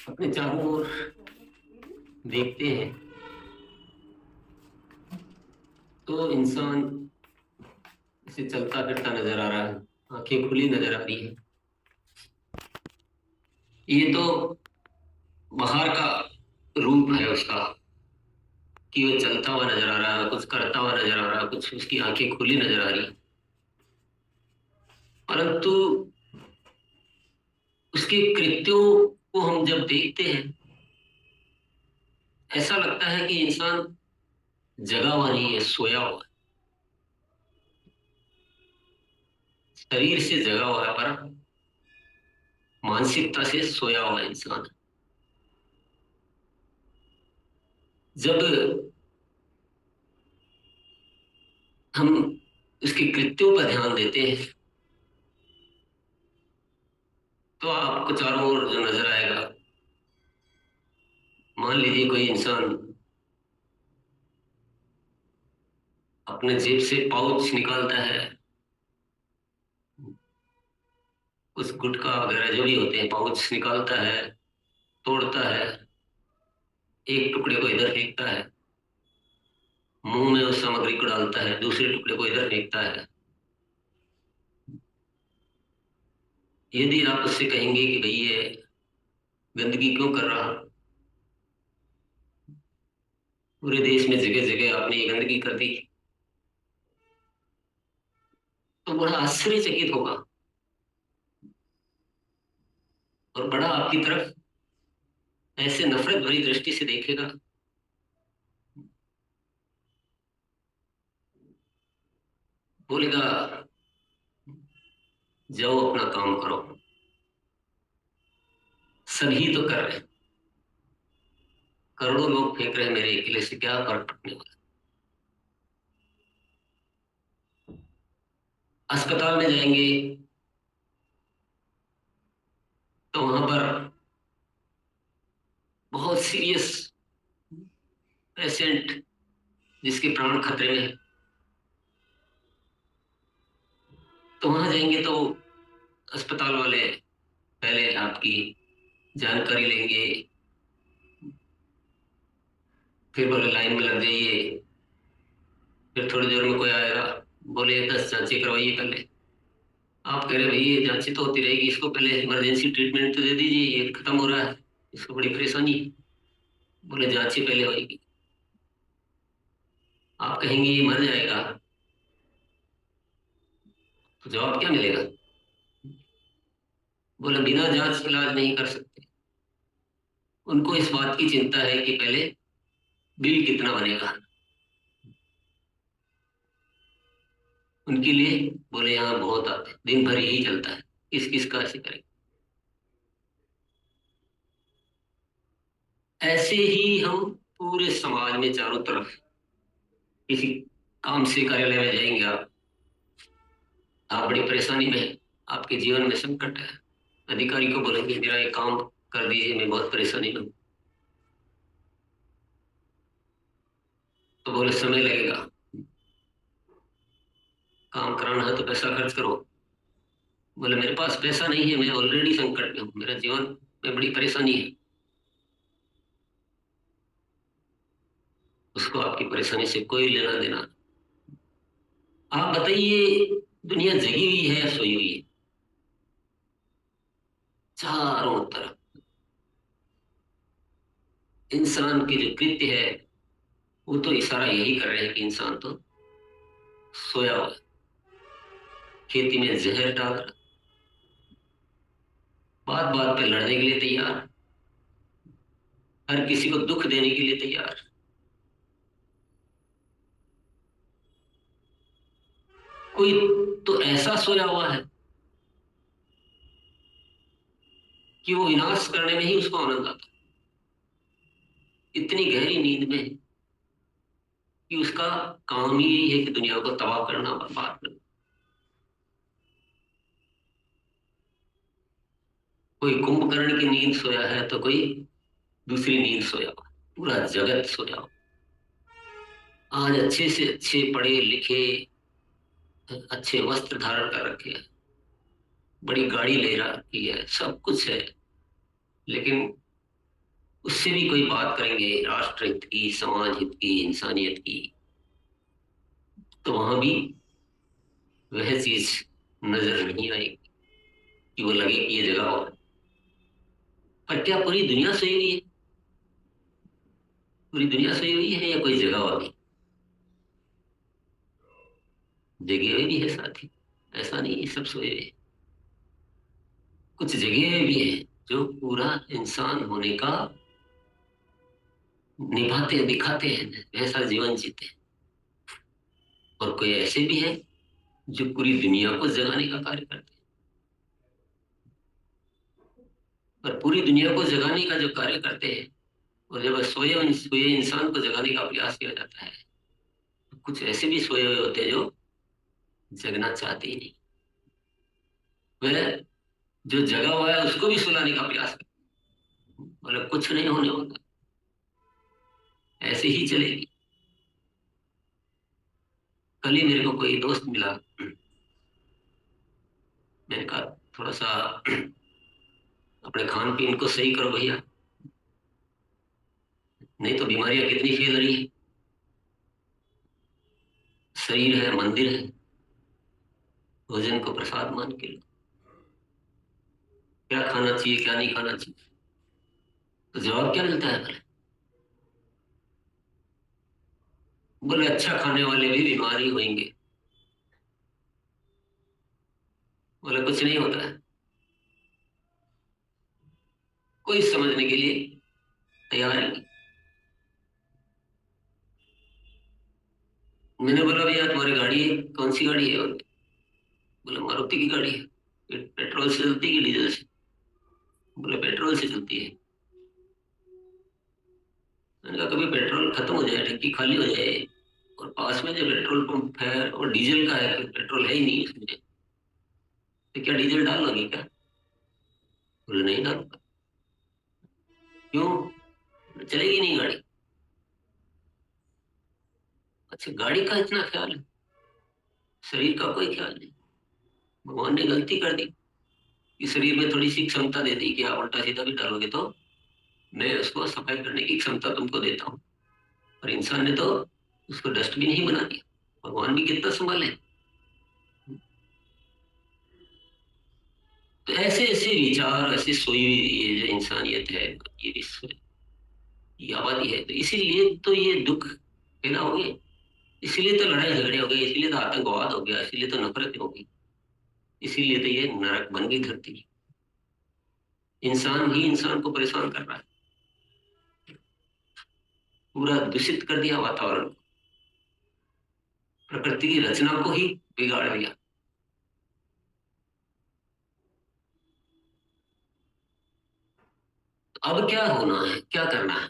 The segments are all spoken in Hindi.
अपने चारों ओर देखते हैं तो इंसान इसे चलता फिरता नजर आ रहा है। आंखें खुली नजर आ रही है। ये तो बाहर का रूप है उसका, कि वो चलता हुआ नजर आ रहा है, कुछ करता हुआ नजर आ रहा है, कुछ उसकी आंखें खुली नजर आ रही। परंतु उसके कृत्यों को हम जब देखते हैं, ऐसा लगता है कि इंसान जगा हुआ नहीं है, सोया हुआ है। शरीर से जगा हुआ है पर मानसिकता से सोया हुआ इंसान है। जब हम उसके कृत्यों पर ध्यान देते हैं तो आपको चारों ओर जो नजर आएगा, मान लीजिए कोई इंसान अपने जेब से पाउच निकालता है, कुछ गुटखा वगैरह जो भी होते हैं पाउच निकालता है, तोड़ता है, एक टुकड़े को इधर फेंकता है, मुंह में उस सामग्री को डालता है, दूसरे टुकड़े को इधर फेंकता है। यदि आप उससे कहेंगे कि भाई ये गंदगी क्यों कर रहा, पूरे देश में जगह जगह आपने ये गंदगी कर दी, तो बड़ा आश्चर्यचकित होगा और बड़ा आपकी तरफ ऐसे नफरत भरी दृष्टि से देखेगा। बोलेगा जाओ अपना काम करो, सभी तो कर रहे हैं, करोड़ों लोग फेंक रहे हैं, मेरे अकेले से क्या फर्क पड़ने वाला। अस्पताल में जाएंगे तो वहां पर बहुत सीरियस पेशेंट जिसके प्राण खतरे में है, तो वहां जाएंगे तो अस्पताल वाले पहले आपकी जानकारी लेंगे, फिर बोले लाइन में लग जाइए, फिर थोड़ी देर में कोई आएगा, बोले 10 जांचें करवाइए पहले। आप कह रहे भाई ये जांचें तो होती रहेगी, इसको पहले इमरजेंसी ट्रीटमेंट तो दे दीजिए, ये खत्म हो रहा है, इसको बड़ी परेशानी है। बोले जांचें पहले होगी। आप कहेंगे ये मर जाएगा, तो जवाब क्या मिलेगा? बोले बिना जांच इलाज नहीं कर सकते। उनको इस बात की चिंता है कि पहले बिल कितना बनेगा। उनके लिए बोले यहाँ बहुत आते हैं, दिन भर यही चलता है, किस किस का ऐसे करें। ऐसे ही हम पूरे समाज में चारों तरफ किसी काम से कार्यालय में जाएंगे आप बड़ी परेशानी में हैं, आपके जीवन में संकट है, अधिकारी को बोलेंगे मेरा ये काम कर दीजिए, मैं बहुत परेशानी में हूं। तो बोले समय लगेगा, काम कराना है तो पैसा खर्च करो। बोले मेरे पास पैसा नहीं है, मैं ऑलरेडी संकट में हूँ, मेरा जीवन में बड़ी परेशानी है। उसको आपकी परेशानी से कोई लेना देना नहीं। आप बताइए, दुनिया जगी हुई है या सोई हुई है? चारों तरफ इंसान के जो कृत्य है वो तो इशारा यही कर रहे हैं कि इंसान तो सोया हुआ है, खेती में जहर डाल रहा, बात बात पे लड़ने के लिए तैयार, हर किसी को दुख देने के लिए तैयार। कोई तो ऐसा सोया हुआ है कि वो विनाश करने में ही उसको आनंद आता है, इतनी गहरी नींद में है कि उसका काम ही यही है कि दुनिया को तबाह करना, बर्बाद करना। कोई कुंभकर्ण की नींद सोया है तो कोई दूसरी नींद सोया हुआ है, पूरा जगत सोया हुआ। आज अच्छे से अच्छे पढ़े लिखे, अच्छे वस्त्र धारण कर रखे हैं, बड़ी गाड़ी ले रखी है, सब कुछ है, लेकिन उससे भी कोई बात करेंगे राष्ट्र हित की, समाज हित की, इंसानियत की, तो वहां भी वह चीज नजर नहीं आएगी कि वो लगे कि ये जगह और। पर क्या पूरी दुनिया सोई हुई है? पूरी दुनिया सोई हुई है या कोई जगह वाली जगह हुई भी है साथी? ऐसा नहीं है सब सोए हुए हैं। कुछ जगह भी है जो पूरा इंसान होने का निभाते हैं, दिखाते हैं, ऐसा जीवन जीते हैं। और कोई ऐसे भी है जो पूरी दुनिया को जगाने का कार्य करते हैं। पर पूरी दुनिया को जगाने का जो कार्य करते हैं, और जब सोए सोए इंसान को जगाने का प्रयास किया जाता है, तो कुछ ऐसे भी सोए हुए होते हैं जो जगना चाहते ही नहीं। वह जो जगा हुआ है उसको भी सुलाने का प्रयास करते हैं, मतलब कुछ नहीं होने होता, ऐसे ही चलेगी। कल ही मेरे को कोई दोस्त मिला, मैंने कहा थोड़ा सा अपने खान पीन को सही करो भैया, नहीं तो बीमारियां कितनी फैल रही है। शरीर है मंदिर है, भोजन को प्रसाद मान के लो। क्या खाना चाहिए क्या नहीं खाना चाहिए, तो जवाब क्या मिलता है? बोले अच्छा खाने वाले भी बीमार ही होंगे। बोले कुछ नहीं होता है, कोई समझने के लिए तैयार ही नहीं। मैंने बोला भैया तुम्हारी गाड़ी है, कौन सी गाड़ी है? बोले मारुति की गाड़ी है। पेट्रोल से चलती है कि डीजल से? बोले पेट्रोल से चलती है। मैंने कहा कभी पेट्रोल खत्म हो जाए, टंकी खाली हो जाए, और पास में जो पेट्रोल पंप है और डीजल का है, पेट्रोल है ही नहीं उसमें, तो क्या डीजल डाल लोगे क्या? बोले नहीं डालूंगा। क्यों? बोले, चलेगी नहीं गाड़ी। अच्छा गाड़ी का इतना ख्याल है, शरीर का कोई ख्याल नहीं। भगवान ने गलती कर दी कि शरीर में थोड़ी सी क्षमता दे दी कि आप उल्टा सीधा भी डालोगे तो मैं उसको सफाई करने की क्षमता तुमको देता हूँ। और इंसान ने तो उसको डस्टबिन ही बना दिया। भगवान भी कितना संभाले। तो ऐसे ऐसे विचार, ऐसे सोई हुई ये जो इंसानियत है, ये विश्व की आबादी है, तो इसीलिए तो ये दुख पैदा हो गए, इसीलिए तो लड़ाई झगड़े हो गए, इसीलिए तो आतंकवाद हो गया, इसीलिए तो नफरत हो गई, इसीलिए तो ये नरक बन गई धरती। इंसान ही इंसान को परेशान कर रहा है, पूरा दूषित कर दिया वातावरण को, प्रकृति की रचना को ही बिगाड़ दिया। तो अब क्या होना है, क्या करना है?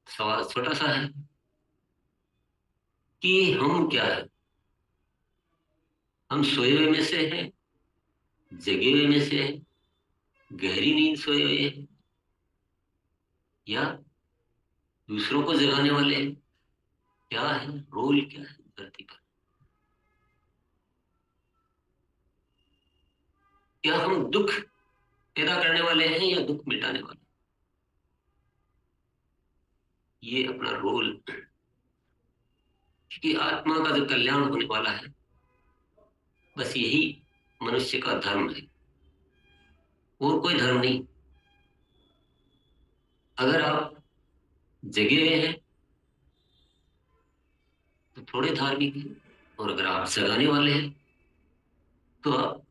सवाल छोटा सा है कि हम क्या है? हम सोए हुए में से हैं, जगे हुए में से हैं, गहरी नींद सोए हुए हैं, या दूसरों को जगाने वाले हैं? क्या है रोल, क्या है धरती पर? क्या हम दुख पैदा करने वाले हैं या दुख मिटाने वाले? ये अपना रोल, कि आत्मा का जो कल्याण होने वाला है, बस यही मनुष्य का धर्म है, और कोई धर्म नहीं। अगर आप जगे हुए हैं तो थोड़े धार्मिक हैं, और अगर आप जगाने वाले हैं तो आप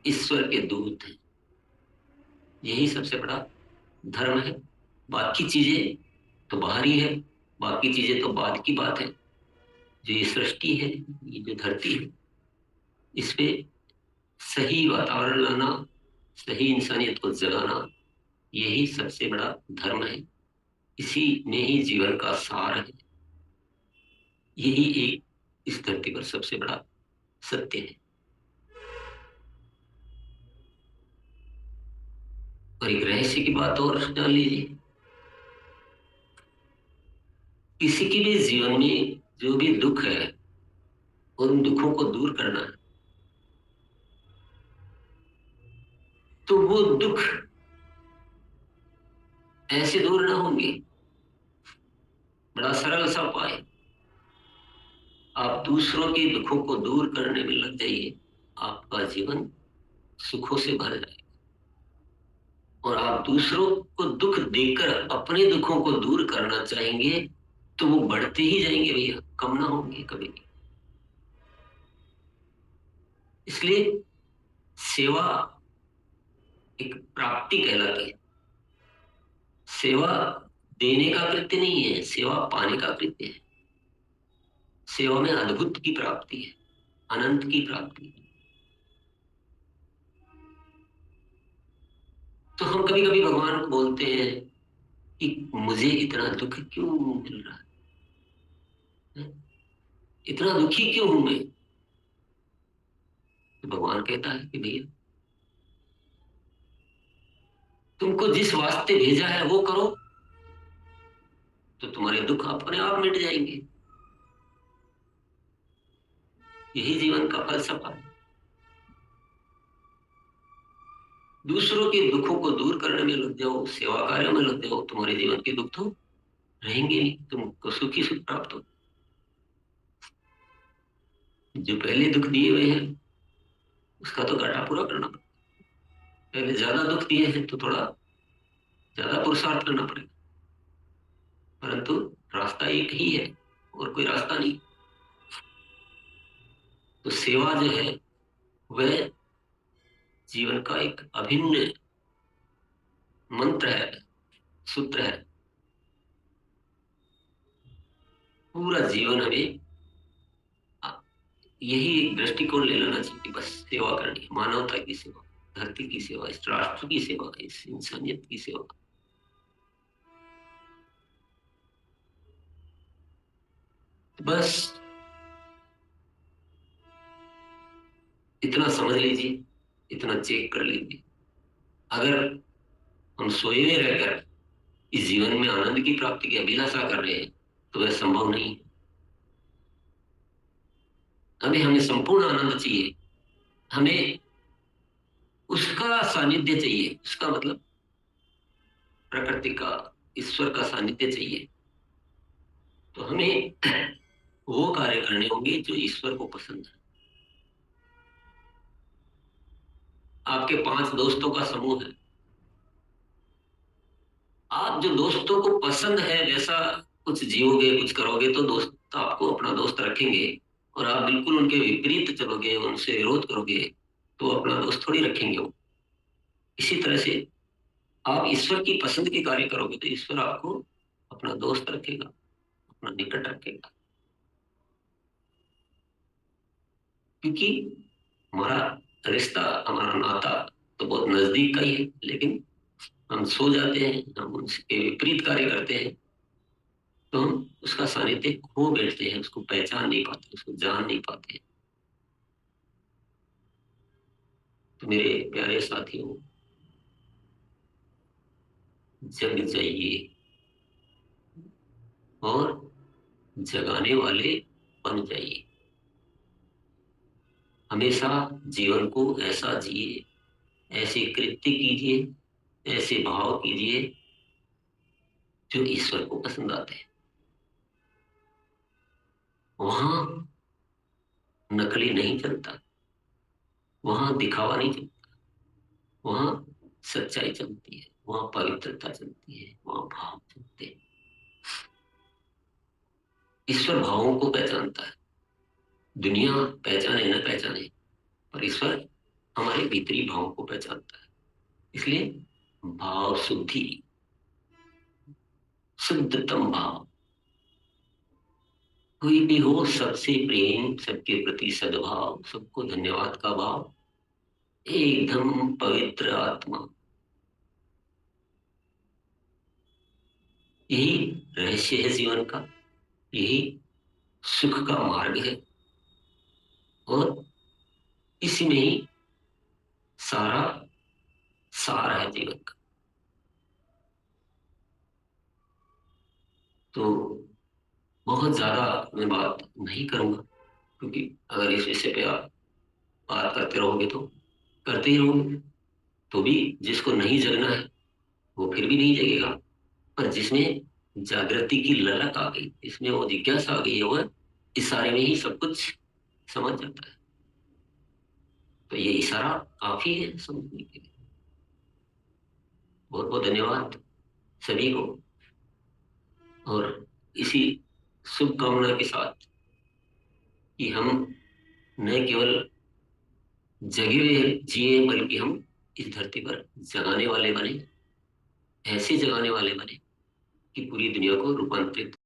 ईश्वर के दूत हैं। यही सबसे बड़ा धर्म है। बाकी चीजें तो बाहरी है, बाकी चीजें तो बाद की बात है। जो ये सृष्टि है, ये जो धरती है, इस पे सही वातावरण लाना, सही इंसानियत को जगाना, यही सबसे बड़ा धर्म है। इसी में ही जीवन का सार है। यही एक इस धरती पर सबसे बड़ा सत्य है। और एक रहस्य की बात और जान लीजिए, किसी के भी जीवन में जो भी दुख है, उन दुखों को दूर करना है, तो वो दुख ऐसे दूर ना होंगे। बड़ा सरल सा उपाय, आप दूसरों के दुखों को दूर करने में लग जाइए, आपका जीवन सुखों से भर जाए। और आप दूसरों को दुख देकर अपने दुखों को दूर करना चाहेंगे तो वो बढ़ते ही जाएंगे भैया, कम ना होंगे कभी भी। इसलिए सेवा एक प्राप्ति कहलाती है। सेवा देने का कृत्य नहीं है, सेवा पाने का कृत्य है। सेवा में अद्भुत की प्राप्ति है, अनंत की प्राप्ति है। तो हम कभी कभी भगवान को बोलते हैं कि मुझे इतना दुख क्यों मिल रहा है, इतना दुखी क्यों हूं मैं। तो भगवान कहता है कि भैया, तुमको जिस वास्ते भेजा है वो करो, तो तुम्हारे दुख अपने आप मिट जाएंगे। यही जीवन का फलसफा है। दूसरों के दुखों को दूर करने में लग जाओ, सेवा कार्यों में लग जाओ, तुम्हारे जीवन के दुख तो रहेंगे नहीं, तुमको सुखी सुख प्राप्त हो। जो पहले दुख दिए हुए हैं उसका तो घाटा पूरा करना पड़ेगा। पहले ज्यादा दुख दिए हैं तो थोड़ा ज्यादा पुरुषार्थ करना पड़ेगा, परंतु रास्ता एक ही है, और कोई रास्ता नहीं। तो सेवा जो है वह जीवन का एक अभिन्न मंत्र है, सूत्र है। पूरा जीवन हमें यही एक दृष्टिकोण ले लेना चाहिए कि बस सेवा करनी है, मानवता की सेवा, धरती की सेवा, इस राष्ट्र की सेवा, इस इंसानियत की सेवा। तो बस इतना समझ लीजिए, इतना चेक कर लीजिए। अगर हम सोए हुए रहकर इस जीवन में आनंद की प्राप्ति की अभिलाषा कर रहे हैं तो वह संभव नहीं है। हमें संपूर्ण आनंद चाहिए, हमें उसका सानिध्य चाहिए, उसका मतलब प्रकृति का, ईश्वर का सानिध्य चाहिए। तो हमें वो कार्य करने होंगे जो ईश्वर को पसंद है। आपके 5 दोस्तों का समूह है, आप जो दोस्तों को पसंद है वैसा कुछ जियोगे, कुछ करोगे तो दोस्त आपको अपना दोस्त रखेंगे। और आप बिल्कुल उनके विपरीत चलोगे, उनसे विरोध करोगे, तो अपना दोस्त थोड़ी रखेंगे वो। इसी तरह से आप ईश्वर की पसंद के कार्य करोगे तो ईश्वर आपको अपना दोस्त रखेगा, अपना निकट रखेगा। क्योंकि हमारा रिश्ता, हमारा नाता तो बहुत नजदीक का ही है, लेकिन हम सो जाते हैं, हम उसके विपरीत कार्य करते हैं, तो हम उसका सानिध्य खो बैठते हैं, उसको पहचान नहीं पाते, उसको जान नहीं पाते। तो मेरे प्यारे साथियों, जग जाइए और जगाने वाले बन जाइए। हमेशा जीवन को ऐसा जिए, ऐसे कृत्य कीजिए, ऐसे भाव कीजिए जो ईश्वर को पसंद आते हैं। वहां नकली नहीं चलता, वहां दिखावा नहीं चलता, वहां सच्चाई चलती है, वहां पवित्रता चलती है, वहां भाव चलते हैं। ईश्वर भावों को पहचानता है। दुनिया पहचाने न पहचाने, पर ईश्वर हमारे भीतरी भावों को पहचानता है। इसलिए भाव शुद्धि, शुद्धतम भाव, कोई भी हो सबसे प्रेम, सबके प्रति सद्भाव, सबको धन्यवाद का भाव, एकदम पवित्र आत्मा। यही रहस्य है जीवन का, यही सुख का मार्ग है, और इसी में ही सारा सार है जीवन का। तो बहुत ज्यादा मैं बात नहीं करूंगा, क्योंकि अगर इस विषय पे आप बात करते रहोगे तो करते ही रहोगे, तो भी जिसको नहीं जगना है वो फिर भी नहीं जगेगा। पर जिसमें जागृति की ललक आ गई, इसमें वो जिज्ञासा आ गई है, वो इशारे में ही सब कुछ समझ जाता है। तो ये इशारा काफी है समझने के लिए। बहुत बहुत धन्यवाद सभी को। और इसी शुभकामना के साथ कि हम न केवल जगे हुए जिए, बल्कि हम इस धरती पर जगाने वाले बने, ऐसे जगाने वाले बने कि पूरी दुनिया को रूपांतरित